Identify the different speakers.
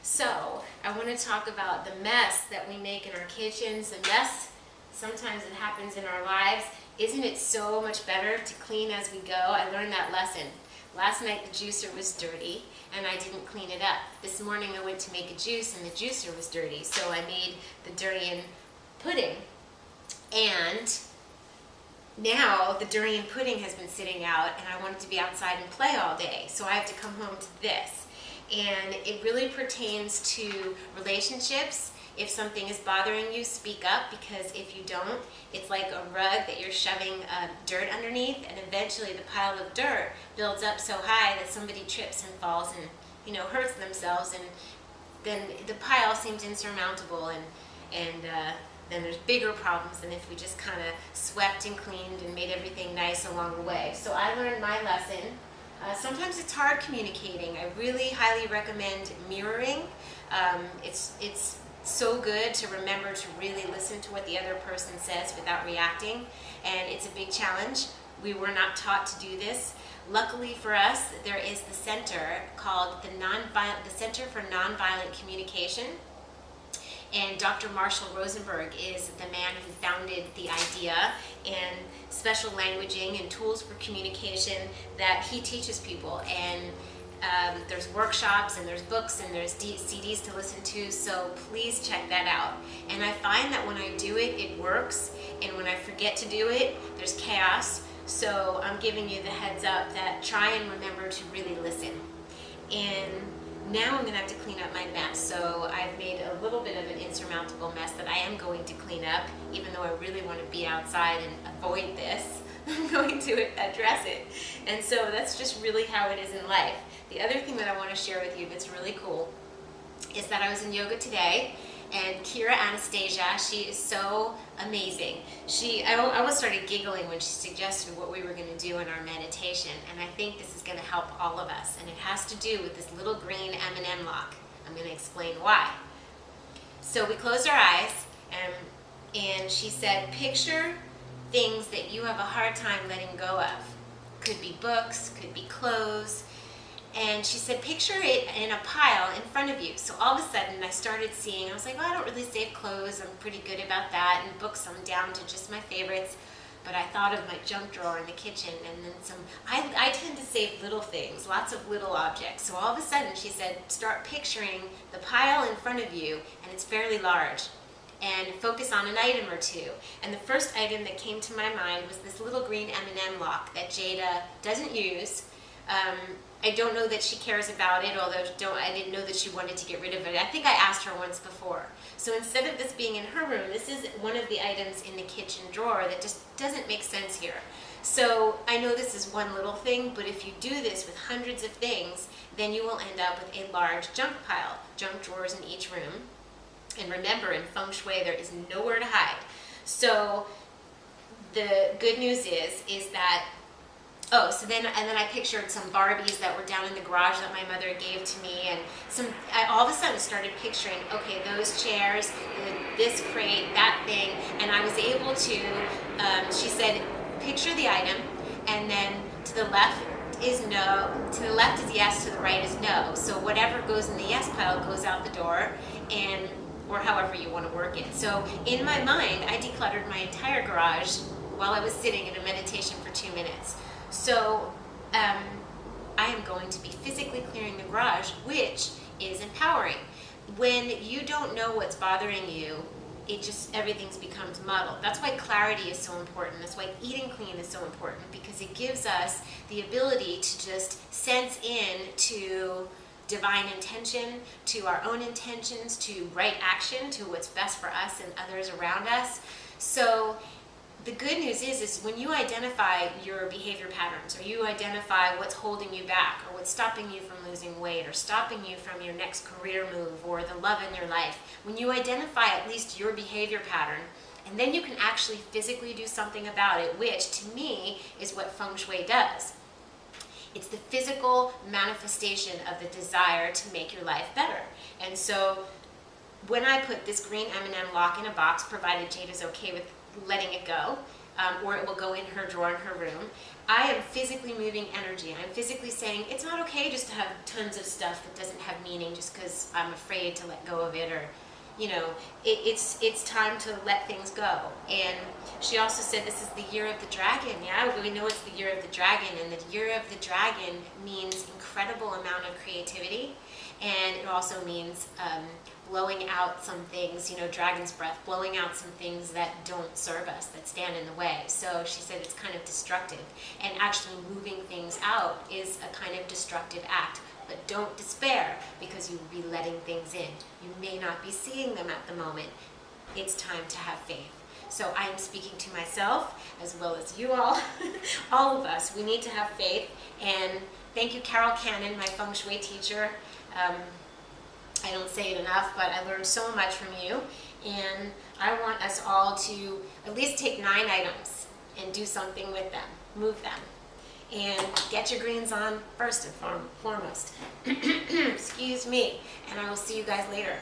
Speaker 1: So, I want to talk about the mess that we make in our kitchens, the mess sometimes it happens in our lives. Isn't it so much better to clean as we go? I learned that lesson. Last night the juicer was dirty and I didn't clean it up. This morning I went to make a juice and the juicer was dirty, so I made the durian pudding. And now the durian pudding has been sitting out and I wanted to be outside and play all day, so I have to come home to this. And it really pertains to relationships. If something is bothering you, speak up, because if you don't, it's like a rug that you're shoving dirt underneath, and eventually the pile of dirt builds up so high that somebody trips and falls and hurts themselves, and then the pile seems insurmountable, and then there's bigger problems than if we just kind of swept and cleaned and made everything nice along the way. So I learned my lesson. Sometimes it's hard communicating. I really highly recommend mirroring. It's so good to remember to really listen to what the other person says without reacting, and it's a big challenge. We were not taught to do this. Luckily for us, there is the center called the Center for Nonviolent Communication, and Dr. Marshall Rosenberg is the man who founded the idea, and special languaging and tools for communication that he teaches people. And there's workshops and there's books and there's CDs to listen to, so please check that out. And I find that when I do it, it works, and when I forget to do it, there's chaos. So I'm giving you the heads up that try and remember to really listen. And now I'm going to have to clean up my mess. So I've made a little bit of an insurmountable mess that I am going to clean up, even though I really want to be outside and avoid this. I'm going to address it. And so that's just really how it is in life. The other thing that I want to share with you that's really cool is that I was in yoga today, and Kira Anastasia, she is so amazing. I almost started giggling when she suggested what we were going to do in our meditation, and I think this is going to help all of us, and it has to do with this little green M&M lock. I'm going to explain why. So we closed our eyes, and she said, picture things that you have a hard time letting go of. Could be books, could be clothes. And she said, picture it in a pile in front of you. So all of a sudden I started seeing, I was like, well, I don't really save clothes. I'm pretty good about that. And books, I'm down to just my favorites. But I thought of my junk drawer in the kitchen, and then some, I tend to save little things, lots of little objects. So all of a sudden she said, start picturing the pile in front of you, and it's fairly large. And focus on an item or two. And the first item that came to my mind was this little green M&M lock that Jada doesn't use. I don't know that she cares about it, although I didn't know that she wanted to get rid of it. I think I asked her once before. So instead of this being in her room, this is one of the items in the kitchen drawer that just doesn't make sense here. So I know this is one little thing, but if you do this with hundreds of things, then you will end up with a large junk pile, junk drawers in each room. And remember, in feng shui, there is nowhere to hide. So the good news is that, and then I pictured some Barbies that were down in the garage that my mother gave to me, and I all of a sudden started picturing, okay, those chairs, this crate, that thing, and I was able to, she said, picture the item, and then to the left is no, to the left is yes, to the right is no. So whatever goes in the yes pile goes out the door, or however you want to work it. So in my mind, I decluttered my entire garage while I was sitting in a meditation for 2 minutes. So I am going to be physically clearing the garage, which is empowering. When you don't know what's bothering you, everything becomes muddled. That's why clarity is so important. That's why eating clean is so important, because it gives us the ability to just sense in to divine intention, to our own intentions, to right action, to what's best for us and others around us. So the good news is when you identify your behavior patterns, or you identify what's holding you back, or what's stopping you from losing weight, or stopping you from your next career move, or the love in your life, when you identify at least your behavior pattern, and then you can actually physically do something about it, which to me is what feng shui does. It's the physical manifestation of the desire to make your life better. And so when I put this green M&M lock in a box, provided Jada's okay with letting it go, or it will go in her drawer in her room. I am physically moving energy. I'm physically saying it's not okay just to have tons of stuff that doesn't have meaning just because I'm afraid to let go of it, or, you know, it's time to let things go. And she also said this is the year of the dragon. Yeah, we know it's the year of the dragon, and the year of the dragon means incredible amount of creativity, and it also means blowing out some things, you know, dragon's breath, blowing out some things that don't serve us, that stand in the way. So she said it's kind of destructive, and actually moving things out is a kind of destructive act. But don't despair, because you will be letting things in. You may not be seeing them at the moment. It's time to have faith. So I am speaking to myself as well as you all, all of us. We need to have faith. And thank you, Carol Cannon, my feng shui teacher. I don't say it enough, but I learned so much from you. And I want us all to at least take 9 items and do something with them, move them. And get your greens on first and foremost. Excuse me. And I will see you guys later.